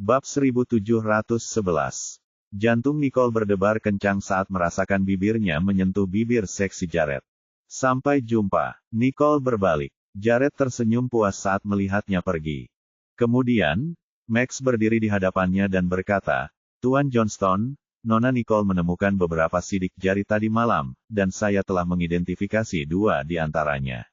Bab 1711. Jantung Nicole berdebar kencang saat merasakan bibirnya menyentuh bibir seksi Jared. Sampai jumpa. Nicole berbalik. Jared tersenyum puas saat melihatnya pergi. Kemudian, Max berdiri di hadapannya dan berkata, "Tuan Johnston, Nona Nicole menemukan beberapa sidik jari tadi malam, dan saya telah mengidentifikasi 2 di antaranya."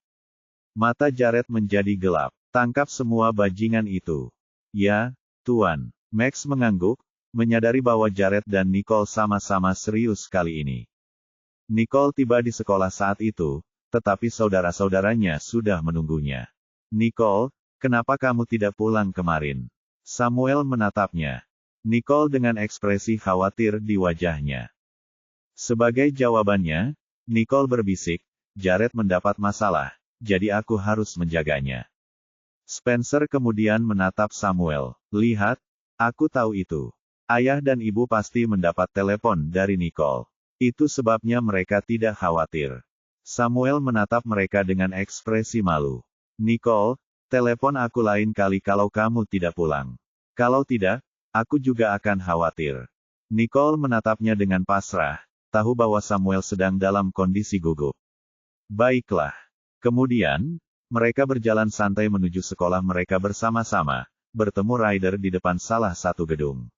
Mata Jared menjadi gelap. "Tangkap semua bajingan itu." "Ya, Tuan." Max mengangguk, menyadari bahwa Jared dan Nicole sama-sama serius kali ini. Nicole tiba di sekolah saat itu, tetapi saudara-saudaranya sudah menunggunya. "Nicole, kenapa kamu tidak pulang kemarin?" Samuel menatapnya. Nicole dengan ekspresi khawatir di wajahnya. Sebagai jawabannya, Nicole berbisik, "Jared mendapat masalah, jadi aku harus menjaganya." Spencer kemudian menatap Samuel. "Lihat, aku tahu itu. Ayah dan ibu pasti mendapat telepon dari Nicole. Itu sebabnya mereka tidak khawatir." Samuel menatap mereka dengan ekspresi malu. "Nicole, telepon aku lain kali kalau kamu tidak pulang. Kalau tidak, aku juga akan khawatir." Nicole menatapnya dengan pasrah, tahu bahwa Samuel sedang dalam kondisi gugup. "Baiklah." Kemudian, mereka berjalan santai menuju sekolah mereka bersama-sama, bertemu Ryder di depan salah satu gedung.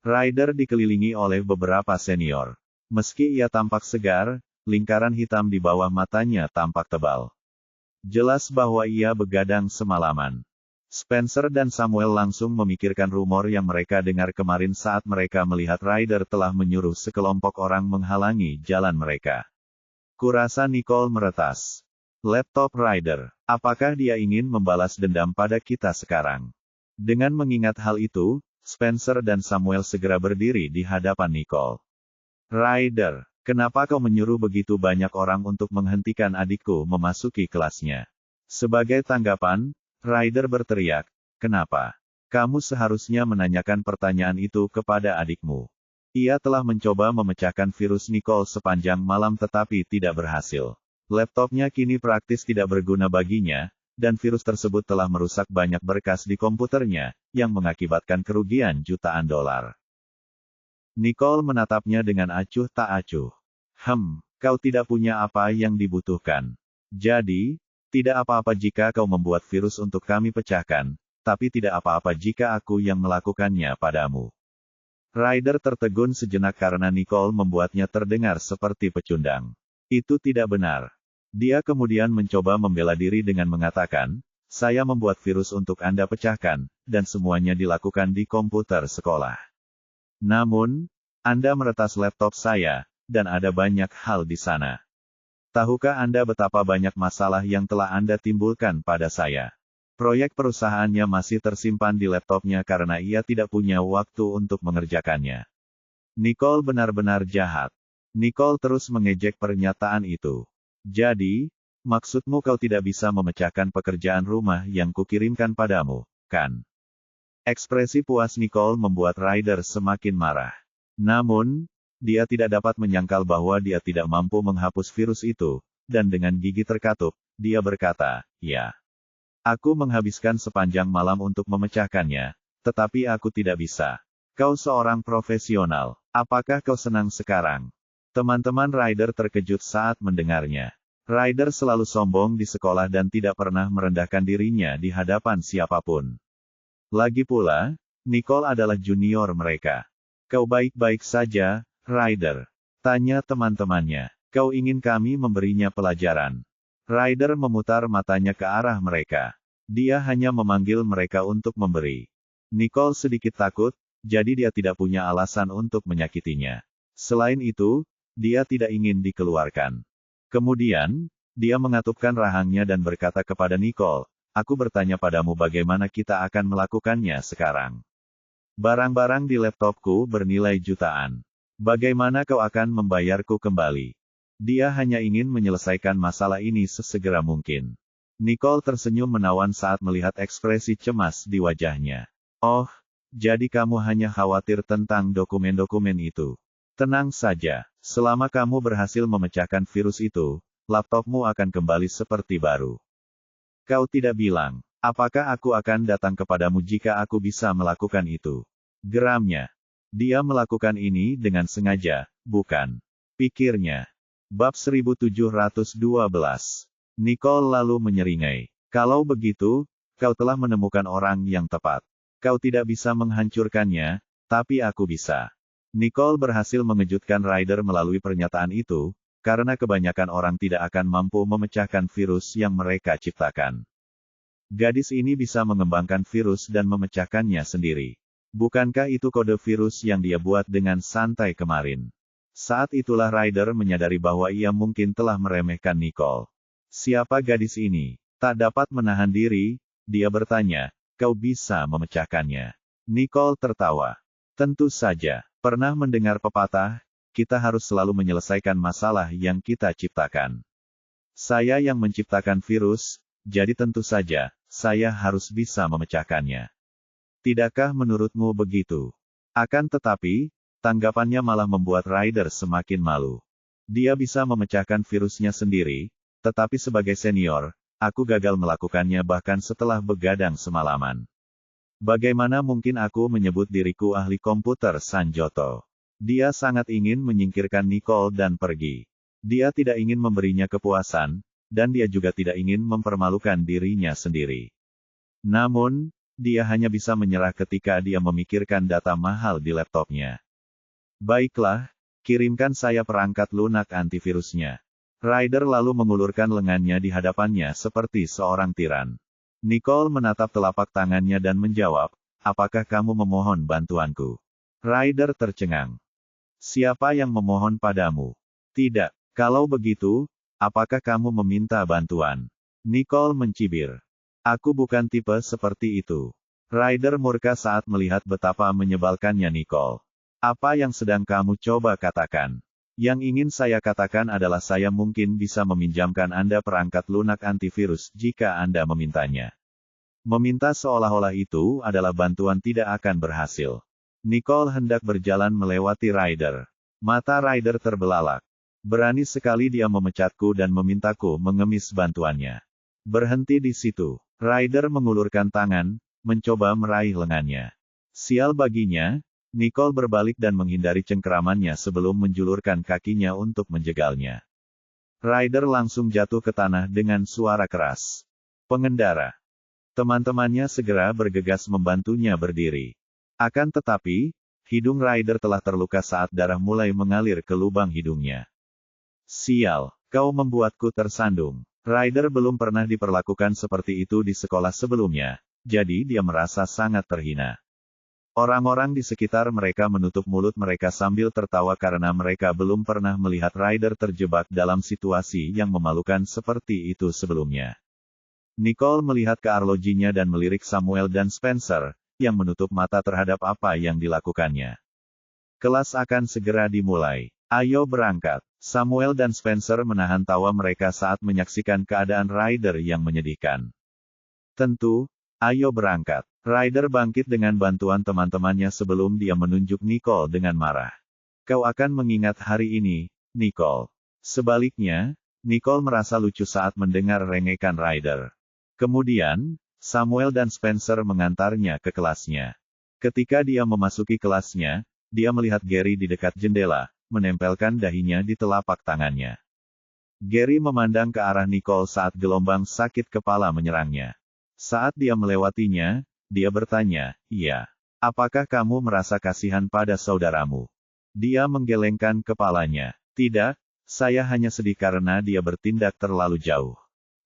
Ryder dikelilingi oleh beberapa senior. Meski ia tampak segar, lingkaran hitam di bawah matanya tampak tebal. Jelas bahwa ia begadang semalaman. Spencer dan Samuel langsung memikirkan rumor yang mereka dengar kemarin saat mereka melihat Ryder telah menyuruh sekelompok orang menghalangi jalan mereka. "Kurasa Nicole meretas. Laptop Ryder. Apakah dia ingin membalas dendam pada kita sekarang?" Dengan mengingat hal itu, Spencer dan Samuel segera berdiri di hadapan Nicole. "Ryder, kenapa kau menyuruh begitu banyak orang untuk menghentikan adikku memasuki kelasnya?" Sebagai tanggapan, Ryder berteriak, "Kenapa? Kamu seharusnya menanyakan pertanyaan itu kepada adikmu. Ia telah mencoba memecahkan virus Nicole sepanjang malam tetapi tidak berhasil. Laptopnya kini praktis tidak berguna baginya, dan virus tersebut telah merusak banyak berkas di komputernya, yang mengakibatkan kerugian jutaan dolar." Nicole menatapnya dengan acuh tak acuh. Kau tidak punya apa yang dibutuhkan. Jadi, tidak apa-apa jika kau membuat virus untuk kami pecahkan, tapi tidak apa-apa jika aku yang melakukannya padamu." Ryder tertegun sejenak karena Nicole membuatnya terdengar seperti pecundang. Itu tidak benar. Dia kemudian mencoba membela diri dengan mengatakan, "Saya membuat virus untuk Anda pecahkan, dan semuanya dilakukan di komputer sekolah. Namun, Anda meretas laptop saya, dan ada banyak hal di sana. Tahukah Anda betapa banyak masalah yang telah Anda timbulkan pada saya? Proyek perusahaannya masih tersimpan di laptopnya karena ia tidak punya waktu untuk mengerjakannya." Nicole benar-benar jahat. Nicole terus mengejek pernyataan itu. "Jadi, maksudmu kau tidak bisa memecahkan pekerjaan rumah yang kukirimkan padamu, kan?" Ekspresi puas Nicole membuat Ryder semakin marah. Namun, dia tidak dapat menyangkal bahwa dia tidak mampu menghapus virus itu, dan dengan gigi terkatup, dia berkata, "Ya. Aku menghabiskan sepanjang malam untuk memecahkannya, tetapi aku tidak bisa. Kau seorang profesional. Apakah kau senang sekarang?" Teman-teman Ryder terkejut saat mendengarnya. Ryder selalu sombong di sekolah dan tidak pernah merendahkan dirinya di hadapan siapapun. Lagi pula, Nicole adalah junior mereka. "Kau baik-baik saja, Ryder?" tanya teman-temannya. "Kau ingin kami memberinya pelajaran?" Ryder memutar matanya ke arah mereka. Dia hanya memanggil mereka untuk memberi. Nicole sedikit takut, jadi dia tidak punya alasan untuk menyakitinya. Selain itu, dia tidak ingin dikeluarkan. Kemudian, dia mengatupkan rahangnya dan berkata kepada Nicole, "Aku bertanya padamu bagaimana kita akan melakukannya sekarang. Barang-barang di laptopku bernilai jutaan. Bagaimana kau akan membayarku kembali?" Dia hanya ingin menyelesaikan masalah ini sesegera mungkin. Nicole tersenyum menawan saat melihat ekspresi cemas di wajahnya. "Oh, jadi kamu hanya khawatir tentang dokumen-dokumen itu. Tenang saja, selama kamu berhasil memecahkan virus itu, laptopmu akan kembali seperti baru." "Kau tidak bilang Apakah aku akan datang kepadamu jika aku bisa melakukan itu? Geramnya. Dia melakukan ini dengan sengaja, bukan? Pikirnya. Bab 1712. Nicole lalu menyeringai. Kalau begitu, kau telah menemukan orang yang tepat. Kau tidak bisa menghancurkannya, tapi aku bisa. Nicole berhasil mengejutkan Ryder melalui pernyataan itu, karena kebanyakan orang tidak akan mampu memecahkan virus yang mereka ciptakan. Gadis ini bisa mengembangkan virus dan memecahkannya sendiri. Bukankah itu kode virus yang dia buat dengan santai kemarin? Saat itulah Ryder menyadari bahwa ia mungkin telah meremehkan Nicole. Siapa gadis ini? Tak dapat menahan diri, dia bertanya, kau bisa memecahkannya. Nicole tertawa. Tentu saja. Pernah mendengar pepatah, kita harus selalu menyelesaikan masalah yang kita ciptakan. Saya yang menciptakan virus, jadi tentu saja, saya harus bisa memecahkannya. Tidakkah menurutmu begitu? Akan tetapi, tanggapannya malah membuat Ryder semakin malu. Dia bisa memecahkan virusnya sendiri, tetapi sebagai senior, aku gagal melakukannya bahkan setelah begadang semalaman. Bagaimana mungkin aku menyebut diriku ahli komputer Sanjoto? Dia sangat ingin menyingkirkan Nicole dan pergi. Dia tidak ingin memberinya kepuasan, dan dia juga tidak ingin mempermalukan dirinya sendiri. Namun, dia hanya bisa menyerah ketika dia memikirkan data mahal di laptopnya. Baiklah, kirimkan saya perangkat lunak antivirusnya. Ryder lalu mengulurkan lengannya di hadapannya seperti seorang tiran. Nicole menatap telapak tangannya dan menjawab, apakah kamu memohon bantuanku? Ryder tercengang. Siapa yang memohon padamu? Tidak. Kalau begitu, apakah kamu meminta bantuan? Nicole mencibir. Aku bukan tipe seperti itu. Ryder murka saat melihat betapa menyebalkannya Nicole. Apa yang sedang kamu coba katakan? Yang ingin saya katakan adalah saya mungkin bisa meminjamkan Anda perangkat lunak antivirus jika Anda memintanya. Meminta seolah-olah itu adalah bantuan tidak akan berhasil. Nicole hendak berjalan melewati Ryder. Mata Ryder terbelalak. Berani sekali dia memecatku dan memintaku mengemis bantuannya. Berhenti di situ. Ryder mengulurkan tangan, mencoba meraih lengannya. Sial baginya, Nicole berbalik dan menghindari cengkeramannya sebelum menjulurkan kakinya untuk menjegalnya. Ryder langsung jatuh ke tanah dengan suara keras. Pengendara. Teman-temannya segera bergegas membantunya berdiri. Akan tetapi, hidung Ryder telah terluka saat darah mulai mengalir ke lubang hidungnya. Sial, kau membuatku tersandung. Ryder belum pernah diperlakukan seperti itu di sekolah sebelumnya, jadi dia merasa sangat terhina. Orang-orang di sekitar mereka menutup mulut mereka sambil tertawa karena mereka belum pernah melihat Ryder terjebak dalam situasi yang memalukan seperti itu sebelumnya. Nicole melihat ke arlojinya dan melirik Samuel dan Spencer, yang menutup mata terhadap apa yang dilakukannya. Kelas akan segera dimulai. Ayo berangkat. Samuel dan Spencer menahan tawa mereka saat menyaksikan keadaan Ryder yang menyedihkan. Tentu, ayo berangkat. Ryder bangkit dengan bantuan teman-temannya sebelum dia menunjuk Nicole dengan marah. Kau akan mengingat hari ini, Nicole. Sebaliknya, Nicole merasa lucu saat mendengar rengekan Ryder. Kemudian, Samuel dan Spencer mengantarnya ke kelasnya. Ketika dia memasuki kelasnya, dia melihat Gary di dekat jendela, menempelkan dahinya di telapak tangannya. Gary memandang ke arah Nicole saat gelombang sakit kepala menyerangnya. Saat dia melewatinya, dia bertanya, "Iya. Apakah kamu merasa kasihan pada saudaramu?" Dia menggelengkan kepalanya. "Tidak, saya hanya sedih karena dia bertindak terlalu jauh."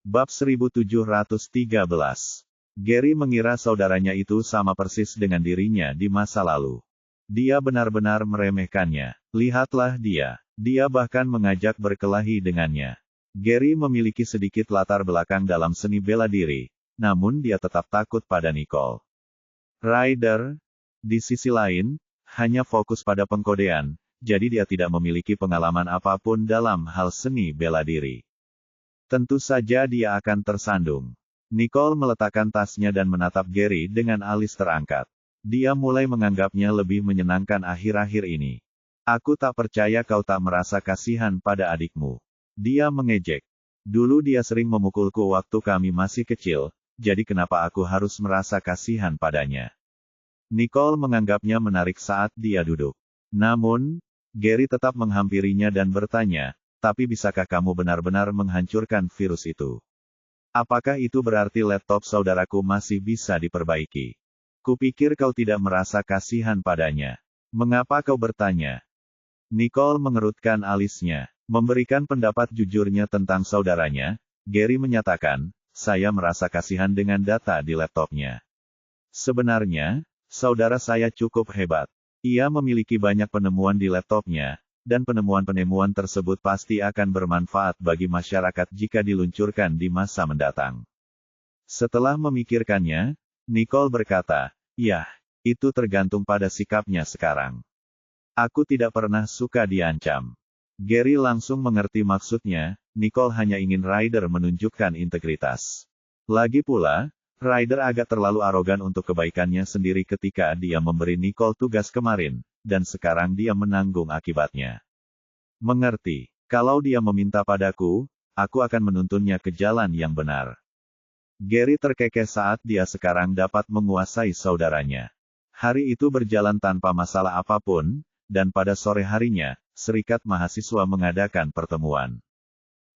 Bab 1713. Gary mengira saudaranya itu sama persis dengan dirinya di masa lalu. Dia benar-benar meremehkannya. Lihatlah dia. Dia bahkan mengajak berkelahi dengannya. Gary memiliki sedikit latar belakang dalam seni bela diri, namun dia tetap takut pada Nicole. Ryder, di sisi lain, hanya fokus pada pengkodean, jadi dia tidak memiliki pengalaman apapun dalam hal seni bela diri. Tentu saja dia akan tersandung. Nicole meletakkan tasnya dan menatap Gary dengan alis terangkat. Dia mulai menganggapnya lebih menyenangkan akhir-akhir ini. Aku tak percaya kau tak merasa kasihan pada adikmu. Dia mengejek. Dulu dia sering memukulku waktu kami masih kecil, jadi kenapa aku harus merasa kasihan padanya? Nicole menganggapnya menarik saat dia duduk. Namun, Gary tetap menghampirinya dan bertanya, tapi bisakah kamu benar-benar menghancurkan virus itu? Apakah itu berarti laptop saudaraku masih bisa diperbaiki? Kupikir kau tidak merasa kasihan padanya. Mengapa kau bertanya? Nicole mengerutkan alisnya. Memberikan pendapat jujurnya tentang saudaranya, Gary menyatakan, saya merasa kasihan dengan data di laptopnya. Sebenarnya, saudara saya cukup hebat. Ia memiliki banyak penemuan di laptopnya, dan penemuan-penemuan tersebut pasti akan bermanfaat bagi masyarakat jika diluncurkan di masa mendatang. Setelah memikirkannya, Nicole berkata, "Yah, itu tergantung pada sikapnya sekarang. Aku tidak pernah suka diancam." Gary langsung mengerti maksudnya, Nicole hanya ingin Ryder menunjukkan integritas. Lagi pula, Ryder agak terlalu arogan untuk kebaikannya sendiri ketika dia memberi Nicole tugas kemarin, dan sekarang dia menanggung akibatnya. Mengerti, kalau dia meminta padaku, aku akan menuntunnya ke jalan yang benar. Gary terkekeh saat dia sekarang dapat menguasai saudaranya. Hari itu berjalan tanpa masalah apapun, dan pada sore harinya, Serikat Mahasiswa mengadakan pertemuan.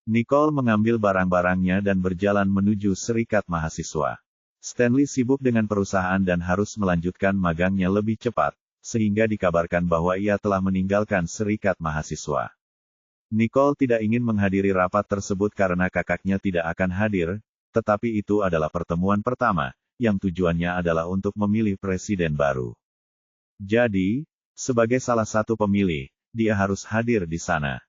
Nicole mengambil barang-barangnya dan berjalan menuju Serikat Mahasiswa. Stanley sibuk dengan perusahaan dan harus melanjutkan magangnya lebih cepat, sehingga dikabarkan bahwa ia telah meninggalkan Serikat Mahasiswa. Nicole tidak ingin menghadiri rapat tersebut karena kakaknya tidak akan hadir, tetapi itu adalah pertemuan pertama, yang tujuannya adalah untuk memilih presiden baru. Jadi, sebagai salah satu pemilih, dia harus hadir di sana.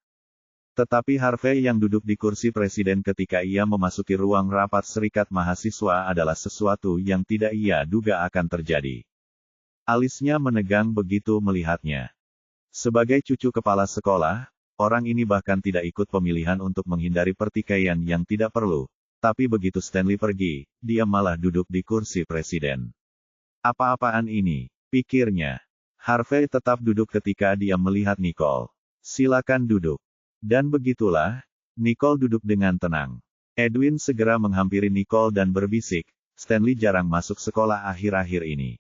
Tetapi Harvey yang duduk di kursi presiden ketika ia memasuki ruang rapat Serikat Mahasiswa adalah sesuatu yang tidak ia duga akan terjadi. Alisnya menegang begitu melihatnya. Sebagai cucu kepala sekolah, orang ini bahkan tidak ikut pemilihan untuk menghindari pertikaian yang tidak perlu. Tapi begitu Stanley pergi, dia malah duduk di kursi presiden. Apa-apaan ini? Pikirnya. Harvey tetap duduk ketika dia melihat Nicole. Silakan duduk. Dan begitulah, Nicole duduk dengan tenang. Edwin segera menghampiri Nicole dan berbisik, Stanley jarang masuk sekolah akhir-akhir ini.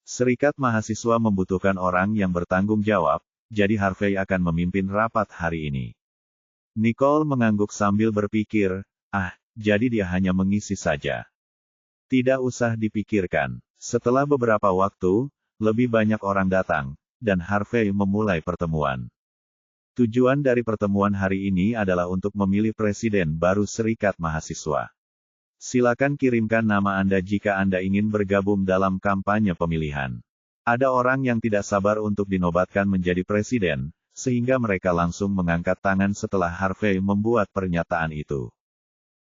Serikat Mahasiswa membutuhkan orang yang bertanggung jawab, jadi Harvey akan memimpin rapat hari ini. Nicole mengangguk sambil berpikir, jadi dia hanya mengisi saja. Tidak usah dipikirkan. Setelah beberapa waktu, lebih banyak orang datang, dan Harvey memulai pertemuan. Tujuan dari pertemuan hari ini adalah untuk memilih presiden baru Serikat Mahasiswa. Silakan kirimkan nama Anda jika Anda ingin bergabung dalam kampanye pemilihan. Ada orang yang tidak sabar untuk dinobatkan menjadi presiden, sehingga mereka langsung mengangkat tangan setelah Harvey membuat pernyataan itu.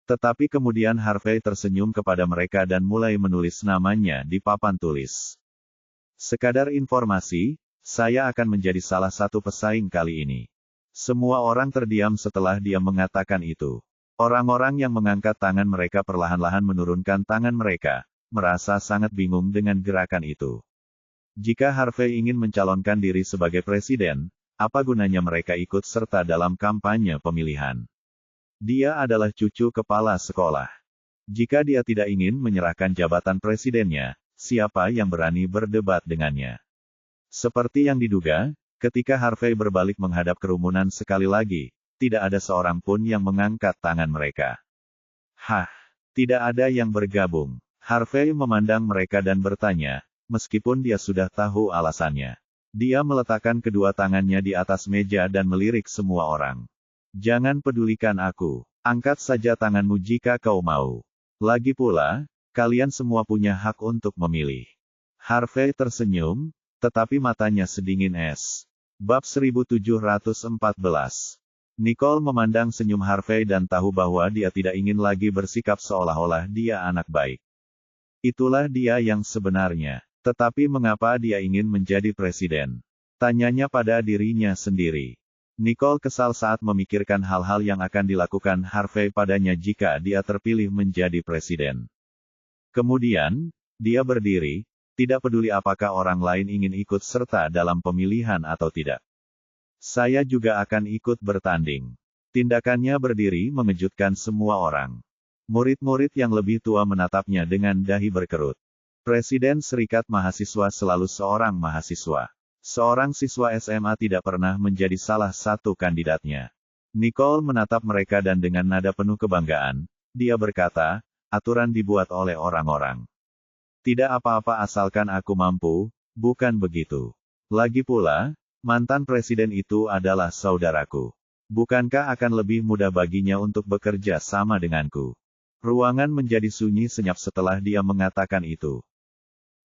Tetapi kemudian Harvey tersenyum kepada mereka dan mulai menulis namanya di papan tulis. Sekadar informasi, saya akan menjadi salah satu pesaing kali ini. Semua orang terdiam setelah dia mengatakan itu. Orang-orang yang mengangkat tangan mereka perlahan-lahan menurunkan tangan mereka, merasa sangat bingung dengan gerakan itu. Jika Harvey ingin mencalonkan diri sebagai presiden, apa gunanya mereka ikut serta dalam kampanye pemilihan? Dia adalah cucu kepala sekolah. Jika dia tidak ingin menyerahkan jabatan presidennya, siapa yang berani berdebat dengannya? Seperti yang diduga, ketika Harvey berbalik menghadap kerumunan sekali lagi, tidak ada seorang pun yang mengangkat tangan mereka. Tidak ada yang bergabung. Harvey memandang mereka dan bertanya, meskipun dia sudah tahu alasannya. Dia meletakkan kedua tangannya di atas meja dan melirik semua orang. Jangan pedulikan aku. Angkat saja tanganmu jika kau mau. Lagi pula, kalian semua punya hak untuk memilih. Harvey tersenyum, tetapi matanya sedingin es. Bab 1714. Nicole memandang senyum Harvey dan tahu bahwa dia tidak ingin lagi bersikap seolah-olah dia anak baik. Itulah dia yang sebenarnya. Tetapi mengapa dia ingin menjadi presiden? Tanyanya pada dirinya sendiri. Nicole kesal saat memikirkan hal-hal yang akan dilakukan Harvey padanya jika dia terpilih menjadi presiden. Kemudian, dia berdiri, tidak peduli apakah orang lain ingin ikut serta dalam pemilihan atau tidak. Saya juga akan ikut bertanding. Tindakannya berdiri mengejutkan semua orang. Murid-murid yang lebih tua menatapnya dengan dahi berkerut. Presiden Serikat Mahasiswa selalu seorang mahasiswa. Seorang siswa SMA tidak pernah menjadi salah satu kandidatnya. Nicole menatap mereka dan dengan nada penuh kebanggaan, dia berkata, aturan dibuat oleh orang-orang. Tidak apa-apa asalkan aku mampu, bukan begitu. Lagi pula, mantan presiden itu adalah saudaraku. Bukankah akan lebih mudah baginya untuk bekerja sama denganku? Ruangan menjadi sunyi senyap setelah dia mengatakan itu.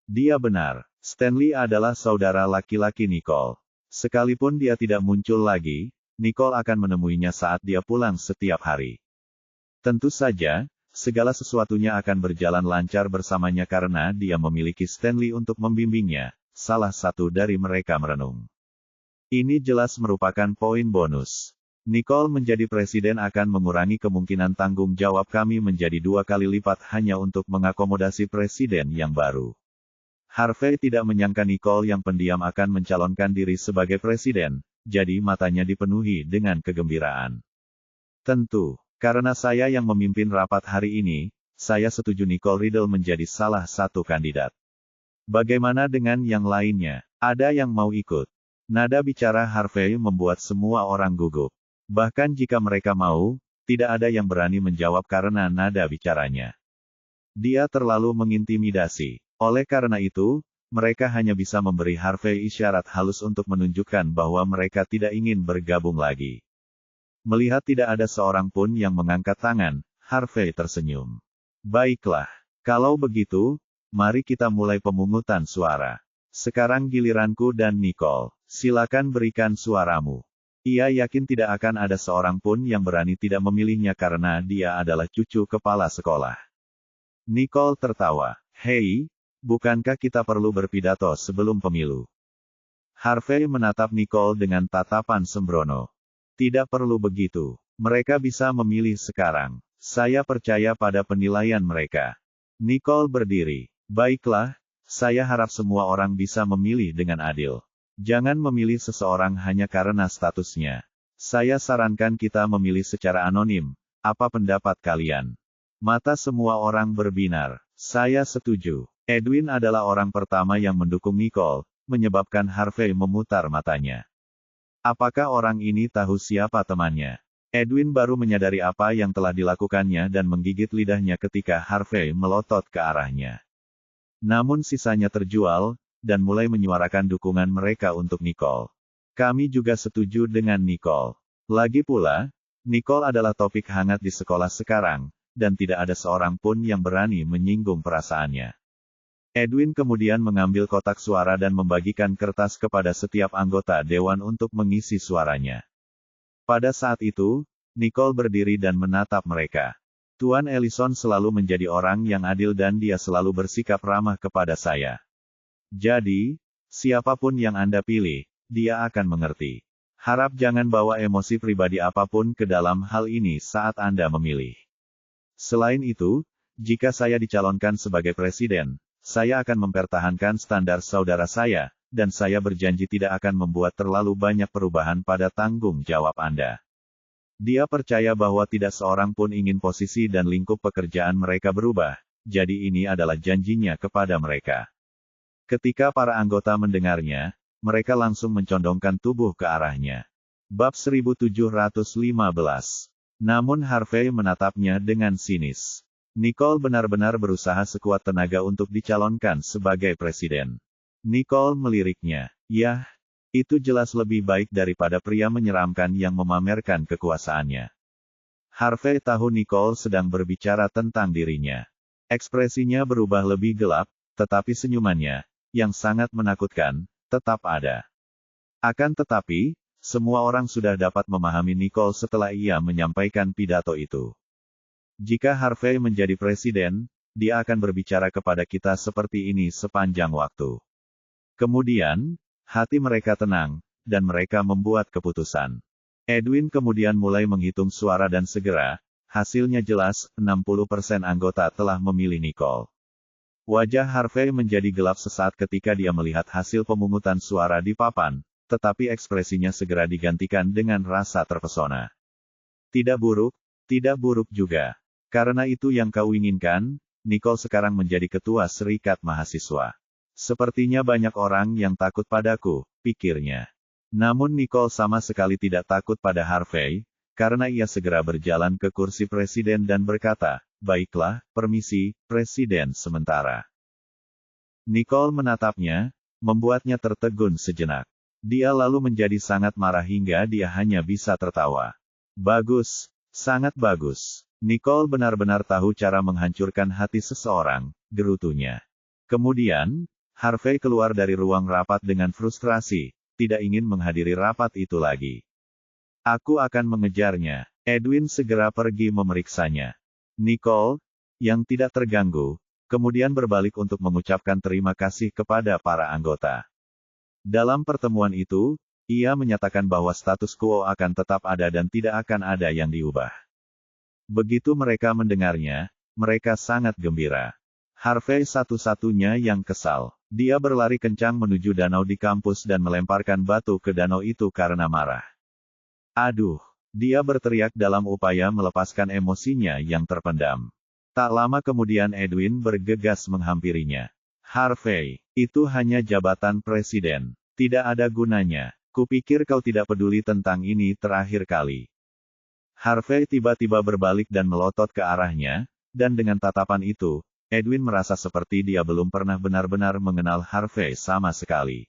Dia benar, Stanley adalah saudara laki-laki Nicole. Sekalipun dia tidak muncul lagi, Nicole akan menemuinya saat dia pulang setiap hari. Tentu saja, segala sesuatunya akan berjalan lancar bersamanya karena dia memiliki Stanley untuk membimbingnya, salah satu dari mereka merenung. Ini jelas merupakan poin bonus. Nicole menjadi presiden akan mengurangi kemungkinan tanggung jawab kami menjadi 2 kali lipat hanya untuk mengakomodasi presiden yang baru. Harvey tidak menyangka Nicole yang pendiam akan mencalonkan diri sebagai presiden, jadi matanya dipenuhi dengan kegembiraan. Tentu, karena saya yang memimpin rapat hari ini, saya setuju Nicole Riddle menjadi salah satu kandidat. Bagaimana dengan yang lainnya? Ada yang mau ikut? Nada bicara Harvey membuat semua orang gugup. Bahkan jika mereka mau, tidak ada yang berani menjawab karena nada bicaranya. Dia terlalu mengintimidasi. Oleh karena itu, mereka hanya bisa memberi Harvey isyarat halus untuk menunjukkan bahwa mereka tidak ingin bergabung lagi. Melihat tidak ada seorang pun yang mengangkat tangan, Harvey tersenyum. Baiklah, kalau begitu, mari kita mulai pemungutan suara. Sekarang giliranku dan Nicole, silakan berikan suaramu. Ia yakin tidak akan ada seorang pun yang berani tidak memilihnya karena dia adalah cucu kepala sekolah. Nicole tertawa. Hei, bukankah kita perlu berpidato sebelum pemilu? Harvey menatap Nicole dengan tatapan sembrono. Tidak perlu begitu. Mereka bisa memilih sekarang. Saya percaya pada penilaian mereka. Nicole berdiri. Baiklah, saya harap semua orang bisa memilih dengan adil. Jangan memilih seseorang hanya karena statusnya. Saya sarankan kita memilih secara anonim. Apa pendapat kalian? Mata semua orang berbinar. Saya setuju. Edwin adalah orang pertama yang mendukung Nicole, menyebabkan Harvey memutar matanya. Apakah orang ini tahu siapa temannya? Edwin baru menyadari apa yang telah dilakukannya dan menggigit lidahnya ketika Harvey melotot ke arahnya. Namun sisanya terjual, dan mulai menyuarakan dukungan mereka untuk Nicole. Kami juga setuju dengan Nicole. Lagi pula, Nicole adalah topik hangat di sekolah sekarang, dan tidak ada seorang pun yang berani menyinggung perasaannya. Edwin kemudian mengambil kotak suara dan membagikan kertas kepada setiap anggota dewan untuk mengisi suaranya. Pada saat itu, Nicole berdiri dan menatap mereka. Tuan Ellison selalu menjadi orang yang adil dan dia selalu bersikap ramah kepada saya. Jadi, siapapun yang Anda pilih, dia akan mengerti. Harap jangan bawa emosi pribadi apapun ke dalam hal ini saat Anda memilih. Selain itu, jika saya dicalonkan sebagai presiden, saya akan mempertahankan standar saudara saya, dan saya berjanji tidak akan membuat terlalu banyak perubahan pada tanggung jawab Anda. Dia percaya bahwa tidak seorang pun ingin posisi dan lingkup pekerjaan mereka berubah, jadi ini adalah janjinya kepada mereka. Ketika para anggota mendengarnya, mereka langsung mencondongkan tubuh ke arahnya. Bab 1715. Namun Harvey menatapnya dengan sinis. Nicole benar-benar berusaha sekuat tenaga untuk dicalonkan sebagai presiden. Nicole meliriknya. Yah, itu jelas lebih baik daripada pria menyeramkan yang memamerkan kekuasaannya. Harvey tahu Nicole sedang berbicara tentang dirinya. Ekspresinya berubah lebih gelap, tetapi senyumannya, yang sangat menakutkan, tetap ada. Akan tetapi, semua orang sudah dapat memahami Nicole setelah ia menyampaikan pidato itu. Jika Harvey menjadi presiden, dia akan berbicara kepada kita seperti ini sepanjang waktu. Kemudian, hati mereka tenang, dan mereka membuat keputusan. Edwin kemudian mulai menghitung suara dan segera, hasilnya jelas, 60% anggota telah memilih Nicole. Wajah Harvey menjadi gelap sesaat ketika dia melihat hasil pemungutan suara di papan, tetapi ekspresinya segera digantikan dengan rasa terpesona. Tidak buruk juga. Karena itu yang kau inginkan, Nicole sekarang menjadi ketua serikat mahasiswa. Sepertinya banyak orang yang takut padaku, pikirnya. Namun Nicole sama sekali tidak takut pada Harvey, karena ia segera berjalan ke kursi presiden dan berkata, "Baiklah, permisi, presiden sementara." Nicole menatapnya, membuatnya tertegun sejenak. Dia lalu menjadi sangat marah hingga dia hanya bisa tertawa. Bagus, sangat bagus. Nicole benar-benar tahu cara menghancurkan hati seseorang, gerutunya. Kemudian, Harvey keluar dari ruang rapat dengan frustrasi, tidak ingin menghadiri rapat itu lagi. Aku akan mengejarnya. Edwin segera pergi memeriksanya. Nicole, yang tidak terganggu, kemudian berbalik untuk mengucapkan terima kasih kepada para anggota. Dalam pertemuan itu, ia menyatakan bahwa status quo akan tetap ada dan tidak akan ada yang diubah. Begitu mereka mendengarnya, mereka sangat gembira. Harvey satu-satunya yang kesal. Dia berlari kencang menuju danau di kampus dan melemparkan batu ke danau itu karena marah. Aduh! Dia berteriak dalam upaya melepaskan emosinya yang terpendam. Tak lama kemudian Edwin bergegas menghampirinya. Harvey, itu hanya jabatan presiden. Tidak ada gunanya. Kupikir kau tidak peduli tentang ini terakhir kali. Harvey tiba-tiba berbalik dan melotot ke arahnya, dan dengan tatapan itu, Edwin merasa seperti dia belum pernah benar-benar mengenal Harvey sama sekali.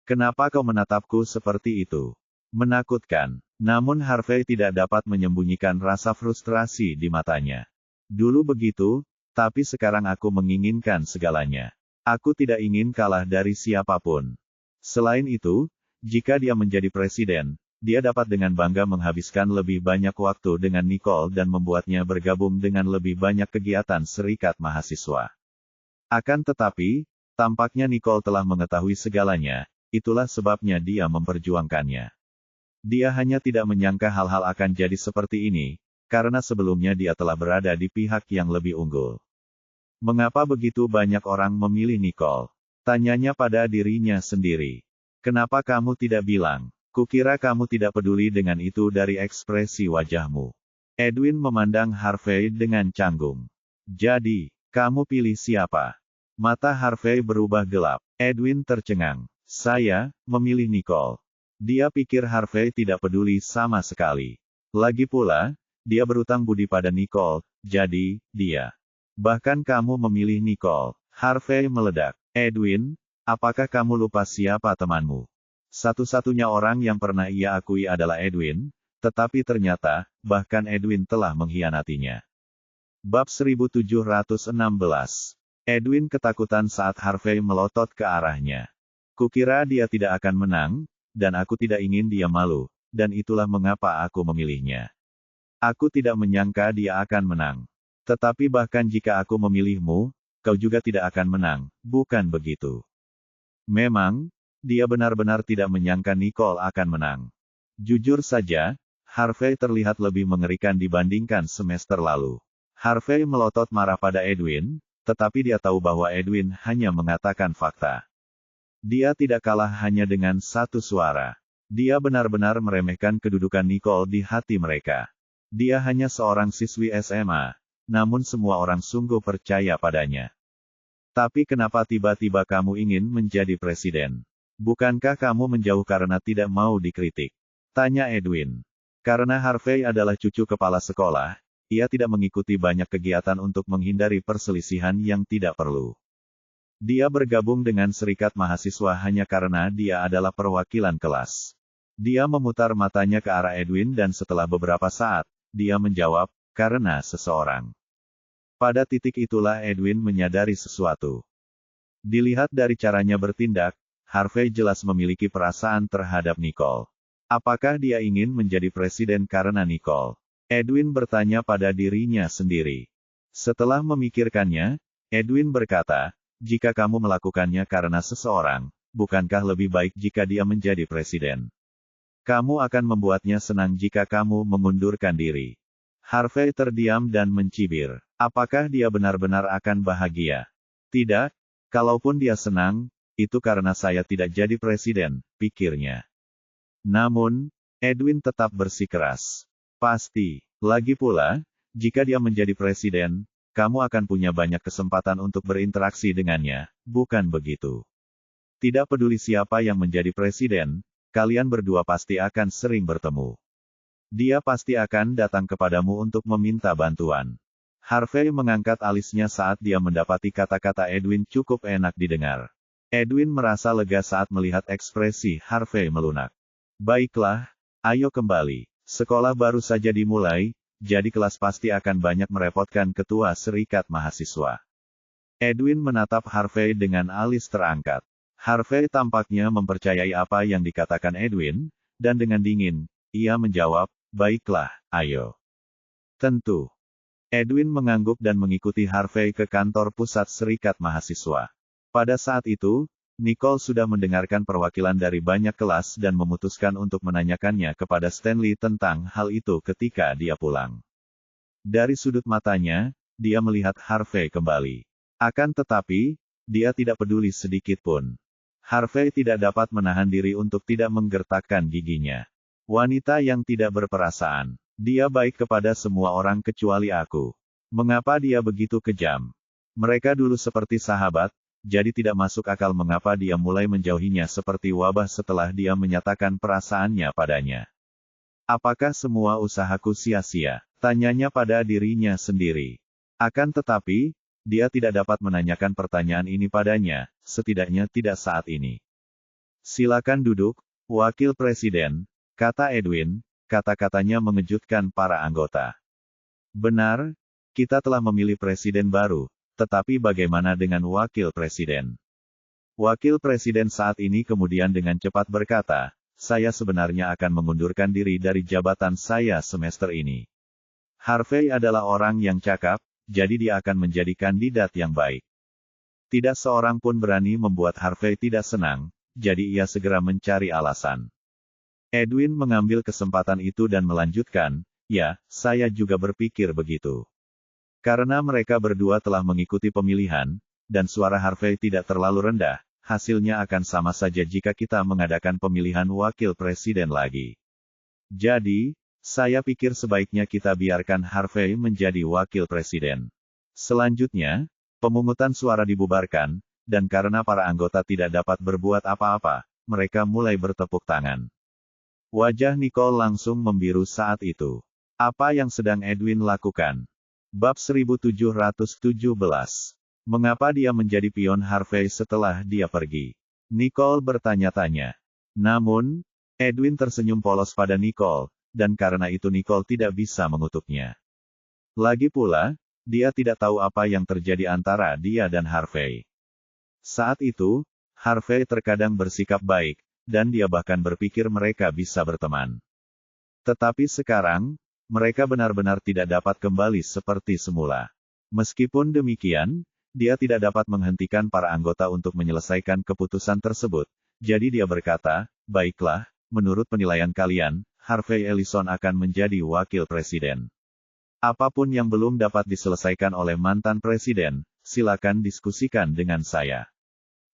Kenapa kau menatapku seperti itu? Menakutkan. Namun Harvey tidak dapat menyembunyikan rasa frustrasi di matanya. Dulu begitu, tapi sekarang aku menginginkan segalanya. Aku tidak ingin kalah dari siapapun. Selain itu, jika dia menjadi presiden, dia dapat dengan bangga menghabiskan lebih banyak waktu dengan Nicole dan membuatnya bergabung dengan lebih banyak kegiatan serikat mahasiswa. Akan tetapi, tampaknya Nicole telah mengetahui segalanya, itulah sebabnya dia memperjuangkannya. Dia hanya tidak menyangka hal-hal akan jadi seperti ini, karena sebelumnya dia telah berada di pihak yang lebih unggul. Mengapa begitu banyak orang memilih Nicole? Tanyanya pada dirinya sendiri. Kenapa kamu tidak bilang? Kukira kamu tidak peduli dengan itu dari ekspresi wajahmu. Edwin memandang Harvey dengan canggung. Jadi, kamu pilih siapa? Mata Harvey berubah gelap. Edwin tercengang. Saya memilih Nicole. Dia pikir Harvey tidak peduli sama sekali. Lagi pula, dia berutang budi pada Nicole, jadi, dia. Bahkan kamu memilih Nicole. Harvey meledak. Edwin, apakah kamu lupa siapa temanmu? Satu-satunya orang yang pernah ia akui adalah Edwin, tetapi ternyata, bahkan Edwin telah mengkhianatinya. Bab 1716. Edwin ketakutan saat Harvey melotot ke arahnya. Kukira dia tidak akan menang, dan aku tidak ingin dia malu, dan itulah mengapa aku memilihnya. Aku tidak menyangka dia akan menang. Tetapi bahkan jika aku memilihmu, kau juga tidak akan menang, bukan begitu? Memang, dia benar-benar tidak menyangka Nicole akan menang. Jujur saja, Harvey terlihat lebih mengerikan dibandingkan semester lalu. Harvey melotot marah pada Edwin, tetapi dia tahu bahwa Edwin hanya mengatakan fakta. Dia tidak kalah hanya dengan satu suara. Dia benar-benar meremehkan kedudukan Nicole di hati mereka. Dia hanya seorang siswi SMA, namun semua orang sungguh percaya padanya. Tapi kenapa tiba-tiba kamu ingin menjadi presiden? Bukankah kamu menjauh karena tidak mau dikritik? Tanya Edwin. Karena Harvey adalah cucu kepala sekolah, ia tidak mengikuti banyak kegiatan untuk menghindari perselisihan yang tidak perlu. Dia bergabung dengan serikat mahasiswa hanya karena dia adalah perwakilan kelas. Dia memutar matanya ke arah Edwin dan setelah beberapa saat, dia menjawab, karena seseorang. Pada titik itulah Edwin menyadari sesuatu. Dilihat dari caranya bertindak, Harvey jelas memiliki perasaan terhadap Nicole. Apakah dia ingin menjadi presiden karena Nicole? Edwin bertanya pada dirinya sendiri. Setelah memikirkannya, Edwin berkata, jika kamu melakukannya karena seseorang, bukankah lebih baik jika dia menjadi presiden? Kamu akan membuatnya senang jika kamu mengundurkan diri. Harvey terdiam dan mencibir. Apakah dia benar-benar akan bahagia? Tidak, kalaupun dia senang, itu karena saya tidak jadi presiden, pikirnya. Namun, Edwin tetap bersikeras. Pasti. Lagi pula, Jika dia menjadi presiden, kamu akan punya banyak kesempatan untuk berinteraksi dengannya, bukan begitu? Tidak peduli siapa yang menjadi presiden, kalian berdua pasti akan sering bertemu. Dia pasti akan datang kepadamu untuk meminta bantuan. Harvey mengangkat alisnya saat dia mendapati kata-kata Edwin cukup enak didengar. Edwin merasa lega saat melihat ekspresi Harvey melunak. Baiklah, ayo kembali. Sekolah baru saja dimulai, jadi kelas pasti akan banyak merepotkan ketua serikat mahasiswa. Edwin menatap Harvey dengan alis terangkat. Harvey tampaknya mempercayai apa yang dikatakan Edwin, dan dengan dingin, ia menjawab, baiklah, ayo. Tentu. Edwin mengangguk dan mengikuti Harvey ke kantor pusat serikat mahasiswa. Pada saat itu, Nicole sudah mendengarkan perwakilan dari banyak kelas dan memutuskan untuk menanyakannya kepada Stanley tentang hal itu ketika dia pulang. Dari sudut matanya, dia melihat Harvey kembali. Akan tetapi, dia tidak peduli sedikit pun. Harvey tidak dapat menahan diri untuk tidak menggertakkan giginya. Wanita yang tidak berperasaan. Dia baik kepada semua orang kecuali aku. Mengapa dia begitu kejam? Mereka dulu seperti sahabat, jadi tidak masuk akal mengapa dia mulai menjauhinya seperti wabah setelah dia menyatakan perasaannya padanya. Apakah semua usahaku sia-sia? Tanyanya pada dirinya sendiri. Akan tetapi, dia tidak dapat menanyakan pertanyaan ini padanya, setidaknya tidak saat ini. Silakan duduk, Wakil Presiden, kata Edwin. Kata-katanya mengejutkan para anggota. Benar, kita telah memilih presiden baru, tetapi bagaimana dengan wakil presiden? Wakil presiden saat ini kemudian dengan cepat berkata, saya sebenarnya akan mengundurkan diri dari jabatan saya semester ini. Harvey adalah orang yang cakap, jadi dia akan menjadi kandidat yang baik. Tidak seorang pun berani membuat Harvey tidak senang, jadi ia segera mencari alasan. Edwin mengambil kesempatan itu dan melanjutkan, ya, saya juga berpikir begitu. Karena mereka berdua telah mengikuti pemilihan, dan suara Harvey tidak terlalu rendah, hasilnya akan sama saja jika kita mengadakan pemilihan wakil presiden lagi. Jadi, saya pikir sebaiknya kita biarkan Harvey menjadi wakil presiden. Selanjutnya, pemungutan suara dibubarkan, dan karena para anggota tidak dapat berbuat apa-apa, mereka mulai bertepuk tangan. Wajah Nicole langsung membiru saat itu. Apa yang sedang Edwin lakukan? Bab 1717. Mengapa dia menjadi pion Harvey setelah dia pergi? Nicole bertanya-tanya. Namun, Edwin tersenyum polos pada Nicole, dan karena itu Nicole tidak bisa mengutuknya. Lagi pula, dia tidak tahu apa yang terjadi antara dia dan Harvey. Saat itu, Harvey terkadang bersikap baik, dan dia bahkan berpikir mereka bisa berteman. Tetapi sekarang, mereka benar-benar tidak dapat kembali seperti semula. Meskipun demikian, dia tidak dapat menghentikan para anggota untuk menyelesaikan keputusan tersebut, jadi dia berkata, baiklah, menurut penilaian kalian, Harvey Ellison akan menjadi wakil presiden. Apapun yang belum dapat diselesaikan oleh mantan presiden, silakan diskusikan dengan saya.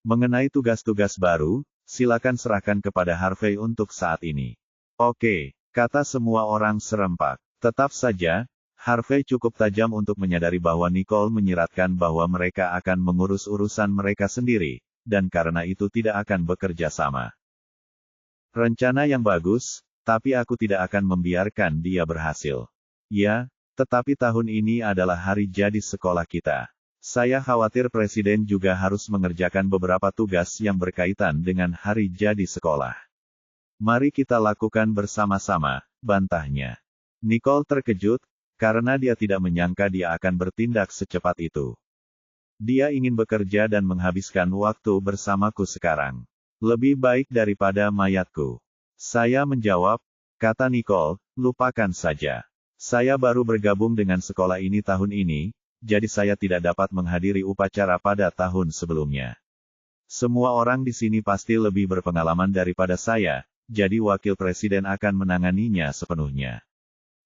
Mengenai tugas-tugas baru, silakan serahkan kepada Harvey untuk saat ini. Oke, kata semua orang serempak. Tetap saja, Harvey cukup tajam untuk menyadari bahwa Nicole menyiratkan bahwa mereka akan mengurus urusan mereka sendiri, dan karena itu tidak akan bekerja sama. Rencana yang bagus, tapi aku tidak akan membiarkan dia berhasil. Ya, tetapi tahun ini adalah hari jadi sekolah kita. Saya khawatir presiden juga harus mengerjakan beberapa tugas yang berkaitan dengan hari jadi sekolah. Mari kita lakukan bersama-sama, bantahnya. Nicole terkejut, karena dia tidak menyangka dia akan bertindak secepat itu. Dia ingin bekerja dan menghabiskan waktu bersamaku sekarang. Lebih baik daripada mayatku. Saya menjawab, kata Nicole, lupakan saja. Saya baru bergabung dengan sekolah ini tahun ini, jadi saya tidak dapat menghadiri upacara pada tahun sebelumnya. Semua orang di sini pasti lebih berpengalaman daripada saya, jadi wakil presiden akan menanganinya sepenuhnya.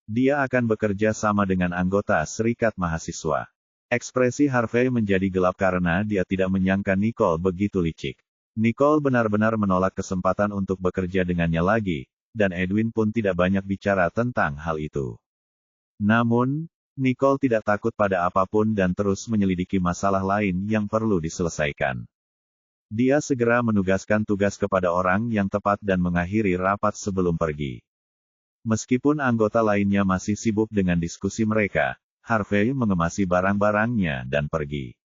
Dia akan bekerja sama dengan anggota serikat mahasiswa. Ekspresi Harvey menjadi gelap karena dia tidak menyangka Nicole begitu licik. Nicole benar-benar menolak kesempatan untuk bekerja dengannya lagi, dan Edwin pun tidak banyak bicara tentang hal itu. Namun, Nicole tidak takut pada apapun dan terus menyelidiki masalah lain yang perlu diselesaikan. Dia segera menugaskan tugas kepada orang yang tepat dan mengakhiri rapat sebelum pergi. Meskipun anggota lainnya masih sibuk dengan diskusi mereka, Harvey mengemasi barang-barangnya dan pergi.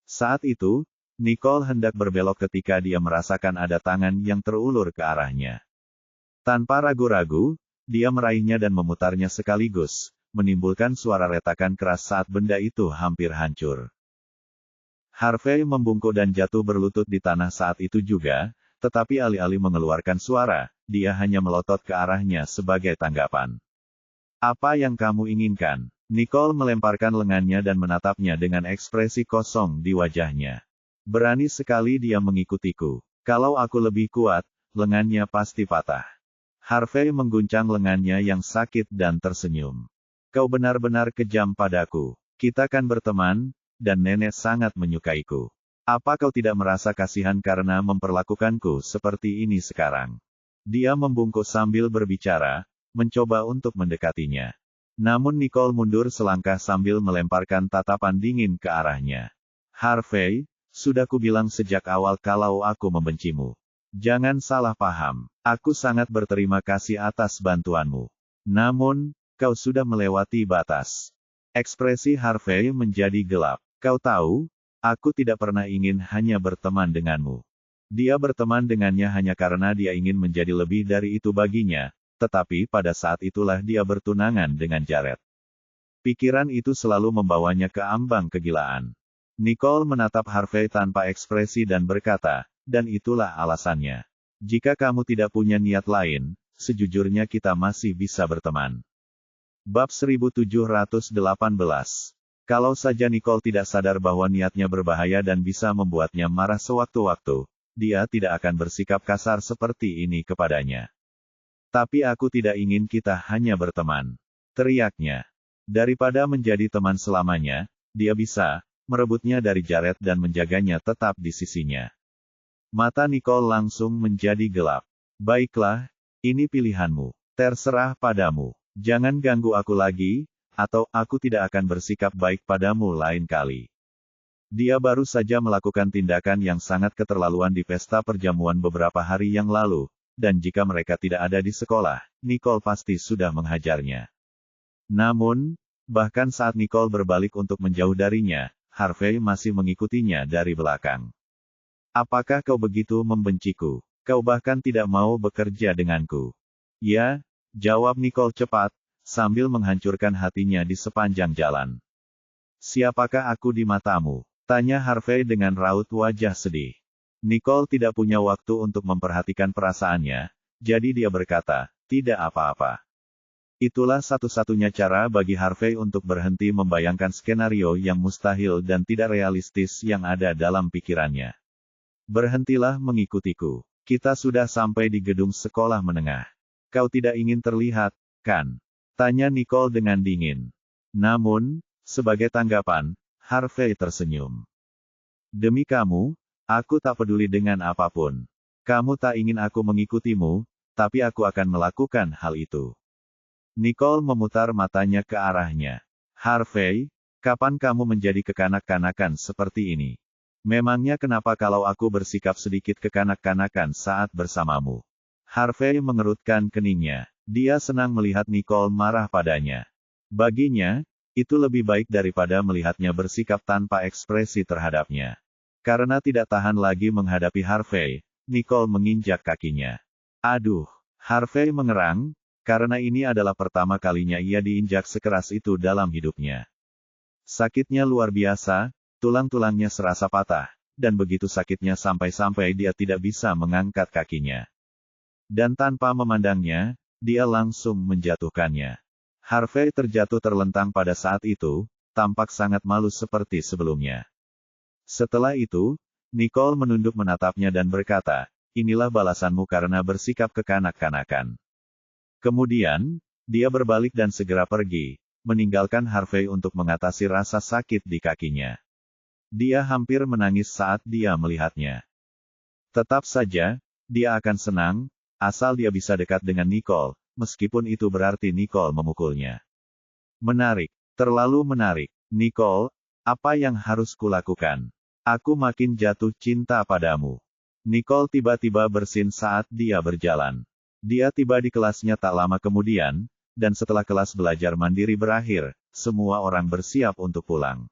Saat itu, Nicole hendak berbelok ketika dia merasakan ada tangan yang terulur ke arahnya. Tanpa ragu-ragu, dia meraihnya dan memutarnya sekaligus, menimbulkan suara retakan keras saat benda itu hampir hancur. Harvey membungkuk dan jatuh berlutut di tanah saat itu juga, tetapi alih-alih mengeluarkan suara, dia hanya melotot ke arahnya sebagai tanggapan. "Apa yang kamu inginkan?" Nicole melemparkan lengannya dan menatapnya dengan ekspresi kosong di wajahnya. "Berani sekali dia mengikutiku. Kalau aku lebih kuat, lengannya pasti patah." Harvey mengguncang lengannya yang sakit dan tersenyum. "Kau benar-benar kejam padaku. Kita kan berteman, dan nenek sangat menyukaiku. Apa kau tidak merasa kasihan karena memperlakukanku seperti ini sekarang?" Dia membungkuk sambil berbicara, mencoba untuk mendekatinya. Namun Nicole mundur selangkah sambil melemparkan tatapan dingin ke arahnya. "Harvey, sudah kubilang sejak awal kalau aku membencimu. Jangan salah paham. Aku sangat berterima kasih atas bantuanmu. Namun, kau sudah melewati batas." Ekspresi Harvey menjadi gelap. "Kau tahu, aku tidak pernah ingin hanya berteman denganmu." Dia berteman dengannya hanya karena dia ingin menjadi lebih dari itu baginya, tetapi pada saat itulah dia bertunangan dengan Jared. Pikiran itu selalu membawanya ke ambang kegilaan. Nicole menatap Harvey tanpa ekspresi dan berkata, "Dan itulah alasannya. Jika kamu tidak punya niat lain, sejujurnya kita masih bisa berteman." Bab 1718. Kalau saja Nicole tidak sadar bahwa niatnya berbahaya dan bisa membuatnya marah sewaktu-waktu, dia tidak akan bersikap kasar seperti ini kepadanya. "Tapi aku tidak ingin kita hanya berteman," teriaknya. Daripada menjadi teman selamanya, dia bisa merebutnya dari Jared dan menjaganya tetap di sisinya. Mata Nicole langsung menjadi gelap. "Baiklah, ini pilihanmu. Terserah padamu. Jangan ganggu aku lagi, atau aku tidak akan bersikap baik padamu lain kali." Dia baru saja melakukan tindakan yang sangat keterlaluan di pesta perjamuan beberapa hari yang lalu, dan jika mereka tidak ada di sekolah, Nicole pasti sudah menghajarnya. Namun, bahkan saat Nicole berbalik untuk menjauh darinya, Harvey masih mengikutinya dari belakang. "Apakah kau begitu membenciku? Kau bahkan tidak mau bekerja denganku?" "Ya," jawab Nicole cepat, sambil menghancurkan hatinya di sepanjang jalan. "Siapakah aku di matamu?" tanya Harvey dengan raut wajah sedih. Nicole tidak punya waktu untuk memperhatikan perasaannya, jadi dia berkata, "Tidak apa-apa." Itulah satu-satunya cara bagi Harvey untuk berhenti membayangkan skenario yang mustahil dan tidak realistis yang ada dalam pikirannya. "Berhentilah mengikutiku. Kita sudah sampai di gedung sekolah menengah. Kau tidak ingin terlihat, kan?" tanya Nicole dengan dingin. Namun, sebagai tanggapan, Harvey tersenyum. "Demi kamu, aku tak peduli dengan apapun. Kamu tak ingin aku mengikutimu, tapi aku akan melakukan hal itu." Nicole memutar matanya ke arahnya. "Harvey, kapan kamu menjadi kekanak-kanakan seperti ini? Memangnya kenapa kalau aku bersikap sedikit kekanak-kanakan saat bersamamu?" Harvey mengerutkan keningnya. Dia senang melihat Nicole marah padanya. Baginya, itu lebih baik daripada melihatnya bersikap tanpa ekspresi terhadapnya. Karena tidak tahan lagi menghadapi Harvey, Nicole menginjak kakinya. "Aduh!" Harvey mengerang, karena ini adalah pertama kalinya ia diinjak sekeras itu dalam hidupnya. Sakitnya luar biasa, tulang-tulangnya serasa patah, dan begitu sakitnya sampai-sampai dia tidak bisa mengangkat kakinya. Dan tanpa memandangnya, dia langsung menjatuhkannya. Harvey terjatuh terlentang pada saat itu, tampak sangat malu seperti sebelumnya. Setelah itu, Nicole menunduk menatapnya dan berkata, "Inilah balasanmu karena bersikap kekanak-kanakan." Kemudian, dia berbalik dan segera pergi, meninggalkan Harvey untuk mengatasi rasa sakit di kakinya. Dia hampir menangis saat dia melihatnya. Tetap saja, dia akan senang, asal dia bisa dekat dengan Nicole, meskipun itu berarti Nicole memukulnya. Menarik. Terlalu menarik. Nicole, apa yang harus kulakukan? Aku makin jatuh cinta padamu. Nicole tiba-tiba bersin saat dia berjalan. Dia tiba di kelasnya tak lama kemudian, dan setelah kelas belajar mandiri berakhir, semua orang bersiap untuk pulang.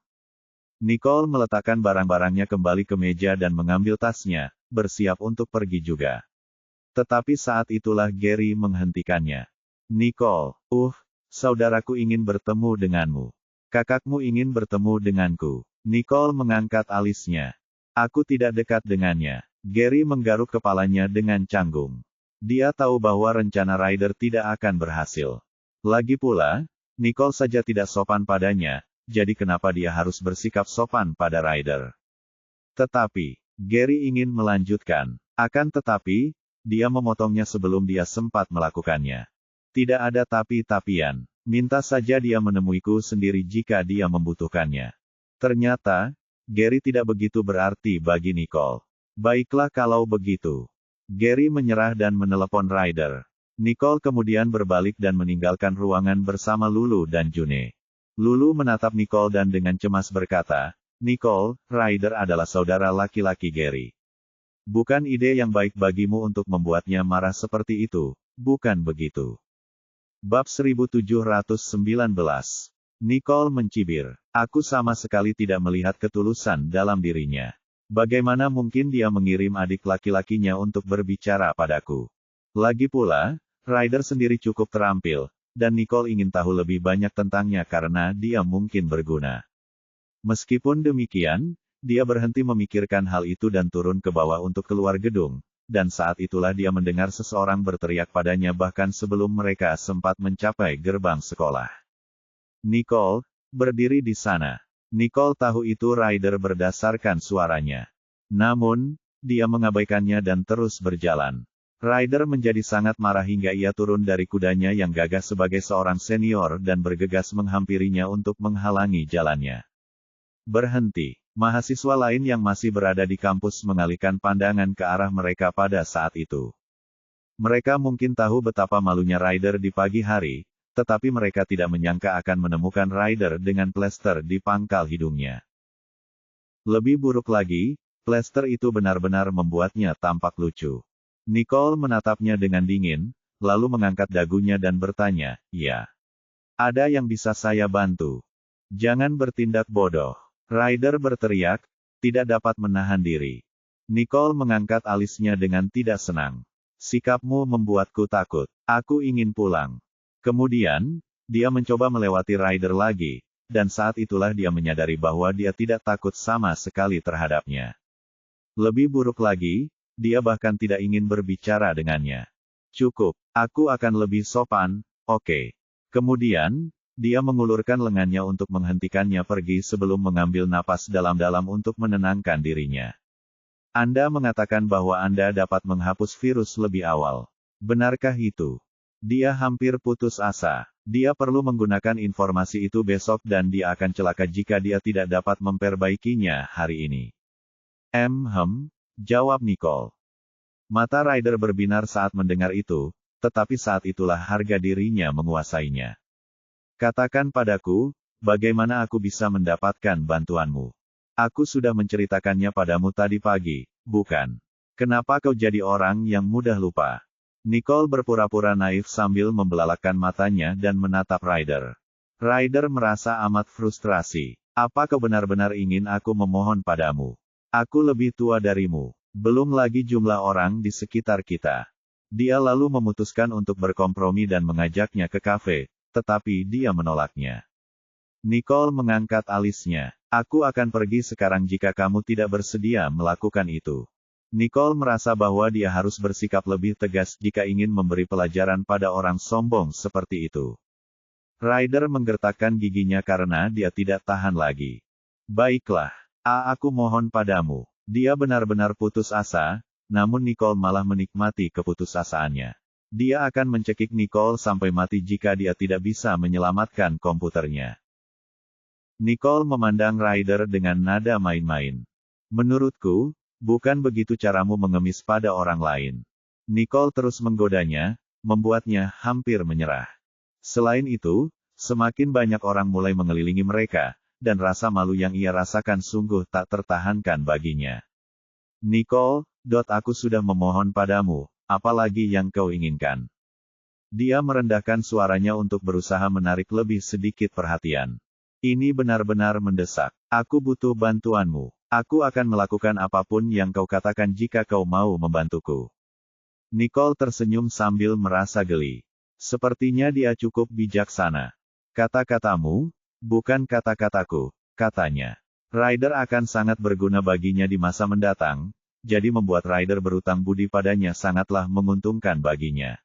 Nicole meletakkan barang-barangnya kembali ke meja dan mengambil tasnya, bersiap untuk pergi juga. Tetapi saat itulah Gary menghentikannya. Nicole, saudaraku ingin bertemu denganmu. Kakakmu ingin bertemu denganku. Nicole mengangkat alisnya. Aku tidak dekat dengannya. Gary menggaruk kepalanya dengan canggung. Dia tahu bahwa rencana Ryder tidak akan berhasil. Lagi pula, Nicole saja tidak sopan padanya, jadi kenapa dia harus bersikap sopan pada Ryder? Tetapi, Gary ingin melanjutkan. Akan tetapi, dia memotongnya sebelum dia sempat melakukannya. Tidak ada tapi-tapian. Minta saja dia menemuiku sendiri jika dia membutuhkannya. Ternyata, Gary tidak begitu berarti bagi Nicole. Baiklah kalau begitu. Gary menyerah dan menelepon Ryder. Nicole kemudian berbalik dan meninggalkan ruangan bersama Lulu dan June. Lulu menatap Nicole dan dengan cemas berkata, Nicole, Ryder adalah saudara laki-laki Gary. Bukan ide yang baik bagimu untuk membuatnya marah seperti itu, bukan begitu? Bab 1719. Nicole mencibir. Aku sama sekali tidak melihat ketulusan dalam dirinya. Bagaimana mungkin dia mengirim adik laki-lakinya untuk berbicara padaku? Lagi pula, Ryder sendiri cukup terampil, dan Nicole ingin tahu lebih banyak tentangnya karena dia mungkin berguna. Meskipun demikian, dia berhenti memikirkan hal itu dan turun ke bawah untuk keluar gedung. Dan saat itulah dia mendengar seseorang berteriak padanya bahkan sebelum mereka sempat mencapai gerbang sekolah. Nicole, berdiri di sana. Nicole tahu itu Ryder berdasarkan suaranya. Namun, dia mengabaikannya dan terus berjalan. Ryder menjadi sangat marah hingga ia turun dari kudanya yang gagah sebagai seorang senior dan bergegas menghampirinya untuk menghalangi jalannya. Berhenti. Mahasiswa lain yang masih berada di kampus mengalihkan pandangan ke arah mereka pada saat itu. Mereka mungkin tahu betapa malunya Ryder di pagi hari, tetapi mereka tidak menyangka akan menemukan Ryder dengan plester di pangkal hidungnya. Lebih buruk lagi, plester itu benar-benar membuatnya tampak lucu. Nicole menatapnya dengan dingin, lalu mengangkat dagunya dan bertanya, "Ya, ada yang bisa saya bantu? Jangan bertindak bodoh." Ryder berteriak, tidak dapat menahan diri. Nicole mengangkat alisnya dengan tidak senang. Sikapmu membuatku takut. Aku ingin pulang. Kemudian, dia mencoba melewati Ryder lagi, dan saat itulah dia menyadari bahwa dia tidak takut sama sekali terhadapnya. Lebih buruk lagi, dia bahkan tidak ingin berbicara dengannya. Cukup, aku akan lebih sopan, oke. Kemudian, dia mengulurkan lengannya untuk menghentikannya pergi sebelum mengambil napas dalam-dalam untuk menenangkan dirinya. Anda mengatakan bahwa Anda dapat menghapus virus lebih awal. Benarkah itu? Dia hampir putus asa. Dia perlu menggunakan informasi itu besok dan dia akan celaka jika dia tidak dapat memperbaikinya hari ini. Jawab Nicole. Mata Ryder berbinar saat mendengar itu, tetapi saat itulah harga dirinya menguasainya. Katakan padaku, bagaimana aku bisa mendapatkan bantuanmu? Aku sudah menceritakannya padamu tadi pagi, bukan? Kenapa kau jadi orang yang mudah lupa? Nicole berpura-pura naif sambil membelalakkan matanya dan menatap Ryder. Ryder merasa amat frustrasi. Apa kau benar-benar ingin aku memohon padamu? Aku lebih tua darimu. Belum lagi jumlah orang di sekitar kita. Dia lalu memutuskan untuk berkompromi dan mengajaknya ke kafe. Tetapi dia menolaknya. Nicole mengangkat alisnya. Aku akan pergi sekarang jika kamu tidak bersedia melakukan itu. Nicole merasa bahwa dia harus bersikap lebih tegas jika ingin memberi pelajaran pada orang sombong seperti itu. Ryder menggertakkan giginya karena dia tidak tahan lagi. Baiklah, aku mohon padamu. Dia benar-benar putus asa, namun Nicole malah menikmati keputusasaannya. Dia akan mencekik Nicole sampai mati jika dia tidak bisa menyelamatkan komputernya. Nicole memandang Ryder dengan nada main-main. Menurutku, bukan begitu caramu mengemis pada orang lain. Nicole terus menggodanya, membuatnya hampir menyerah. Selain itu, Semakin banyak orang mulai mengelilingi mereka, dan rasa malu yang ia rasakan sungguh tak tertahankan baginya. Nicole, aku sudah memohon padamu, apalagi yang kau inginkan? Dia merendahkan suaranya untuk berusaha menarik lebih sedikit perhatian. Ini benar-benar mendesak. Aku butuh bantuanmu. Aku akan melakukan apapun yang kau katakan jika kau mau membantuku. Nicole tersenyum sambil merasa geli. Sepertinya dia cukup bijaksana. Kata-katamu, bukan kata-kataku, katanya. Ryder akan sangat berguna baginya di masa mendatang, jadi membuat Ryder berutang budi padanya sangatlah menguntungkan baginya.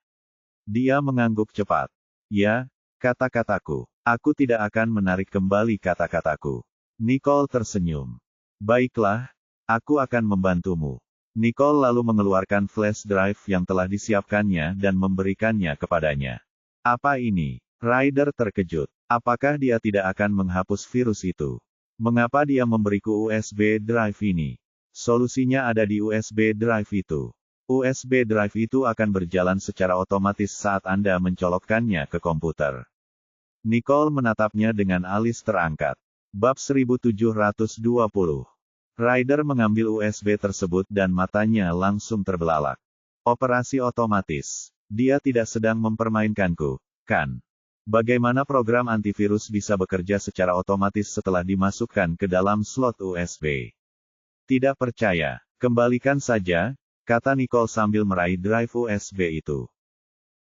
Dia mengangguk cepat. Ya, kata-kataku. Aku tidak akan menarik kembali kata-kataku. Nicole tersenyum. Baiklah, aku akan membantumu. Nicole lalu mengeluarkan flash drive yang telah disiapkannya dan memberikannya kepadanya. Apa ini? Ryder terkejut. Apakah dia tidak akan menghapus virus itu? Mengapa dia memberiku USB drive ini? Solusinya ada di USB drive itu. USB drive itu akan berjalan secara otomatis saat Anda mencolokkannya ke komputer. Nicole menatapnya dengan alis terangkat. Bab 1720. Ryder mengambil USB tersebut dan matanya langsung terbelalak. Operasi otomatis. Dia tidak sedang mempermainkanku, kan? Bagaimana program antivirus bisa bekerja secara otomatis setelah dimasukkan ke dalam slot USB? Tidak percaya. Kembalikan saja, kata Nicole sambil meraih drive USB itu.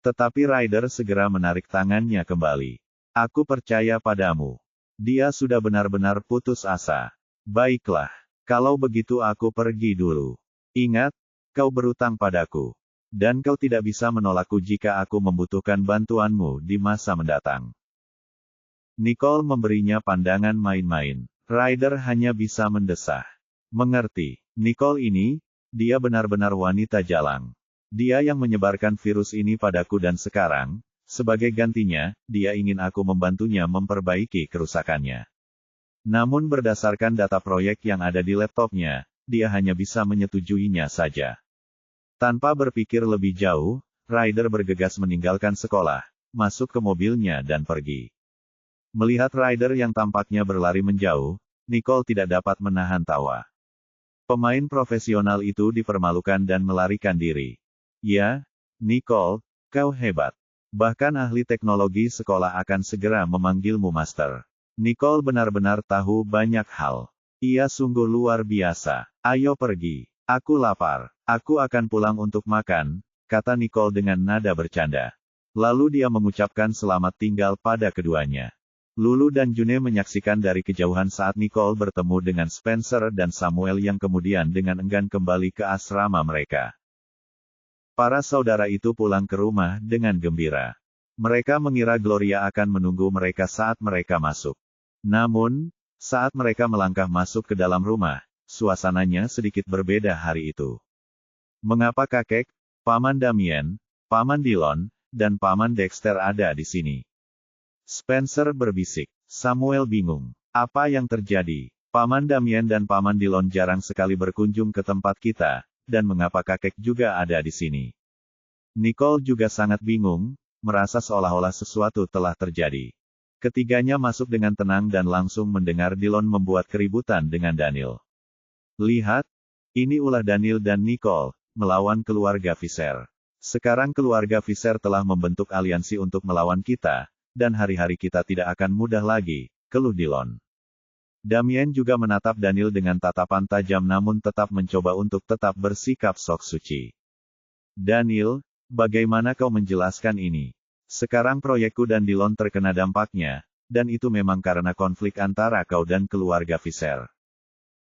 Tetapi Ryder segera menarik tangannya kembali. Aku percaya padamu. Dia sudah benar-benar putus asa. Baiklah. Kalau begitu aku pergi dulu. Ingat, kau berutang padaku. Dan kau tidak bisa menolakku jika aku membutuhkan bantuanmu di masa mendatang. Nicole memberinya pandangan main-main. Ryder hanya bisa mendesah. Mengerti. Nicole ini, dia benar-benar wanita jalang. Dia yang menyebarkan virus ini padaku dan sekarang, sebagai gantinya, dia ingin aku membantunya memperbaiki kerusakannya. Namun berdasarkan data proyek yang ada di laptopnya, dia hanya bisa menyetujuinya saja. Tanpa berpikir lebih jauh, Ryder bergegas meninggalkan sekolah, masuk ke mobilnya dan pergi. Melihat Ryder yang tampaknya berlari menjauh, Nicole tidak dapat menahan tawa. Pemain profesional itu dipermalukan dan melarikan diri. Ya, Nicole, kau hebat. Bahkan ahli teknologi sekolah akan segera memanggilmu master. Nicole benar-benar tahu banyak hal. Ia sungguh luar biasa. Ayo pergi. Aku lapar. Aku akan pulang untuk makan, kata Nicole dengan nada bercanda. Lalu dia mengucapkan selamat tinggal pada keduanya. Lulu dan June menyaksikan dari kejauhan saat Nicole bertemu dengan Spencer dan Samuel yang kemudian dengan enggan kembali ke asrama mereka. Para saudara itu pulang ke rumah dengan gembira. Mereka mengira Gloria akan menunggu mereka saat mereka masuk. Namun, saat mereka melangkah masuk ke dalam rumah, suasananya sedikit berbeda hari itu. Mengapa kakek, Paman Damien, Paman Dillon, dan Paman Dexter ada di sini? Spencer berbisik. Samuel bingung. Apa yang terjadi? Paman Damien dan Paman Dillon jarang sekali berkunjung ke tempat kita, dan mengapa kakek juga ada di sini? Nicole juga sangat bingung, merasa seolah-olah sesuatu telah terjadi. Ketiganya masuk dengan tenang dan langsung mendengar Dillon membuat keributan dengan Daniel. Lihat, ini ulah Daniel dan Nicole, melawan keluarga Fisher. Sekarang keluarga Fisher telah membentuk aliansi untuk melawan kita, dan hari-hari kita tidak akan mudah lagi, keluh Dillon. Damien juga menatap Daniel dengan tatapan tajam namun tetap mencoba untuk tetap bersikap sok suci. Daniel, bagaimana kau menjelaskan ini? Sekarang proyekku dan Dillon terkena dampaknya, dan itu memang karena konflik antara kau dan keluarga Fisher.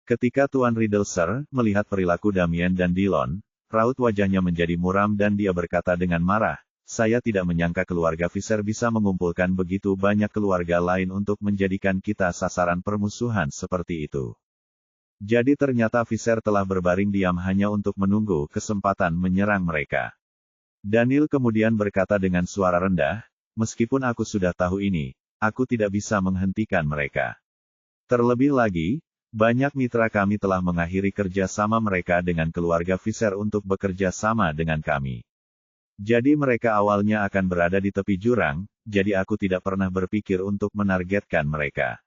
Ketika Tuan Riddleser melihat perilaku Damien dan Dillon, raut wajahnya menjadi muram dan dia berkata dengan marah, saya tidak menyangka keluarga Fisher bisa mengumpulkan begitu banyak keluarga lain untuk menjadikan kita sasaran permusuhan seperti itu. Jadi ternyata Fisher telah berbaring diam hanya untuk menunggu kesempatan menyerang mereka. Daniel kemudian berkata dengan suara rendah, meskipun aku sudah tahu ini, aku tidak bisa menghentikan mereka. Terlebih lagi, banyak mitra kami telah mengakhiri kerja sama mereka dengan keluarga Fisher untuk bekerja sama dengan kami. Jadi mereka awalnya akan berada di tepi jurang, jadi aku tidak pernah berpikir untuk menargetkan mereka.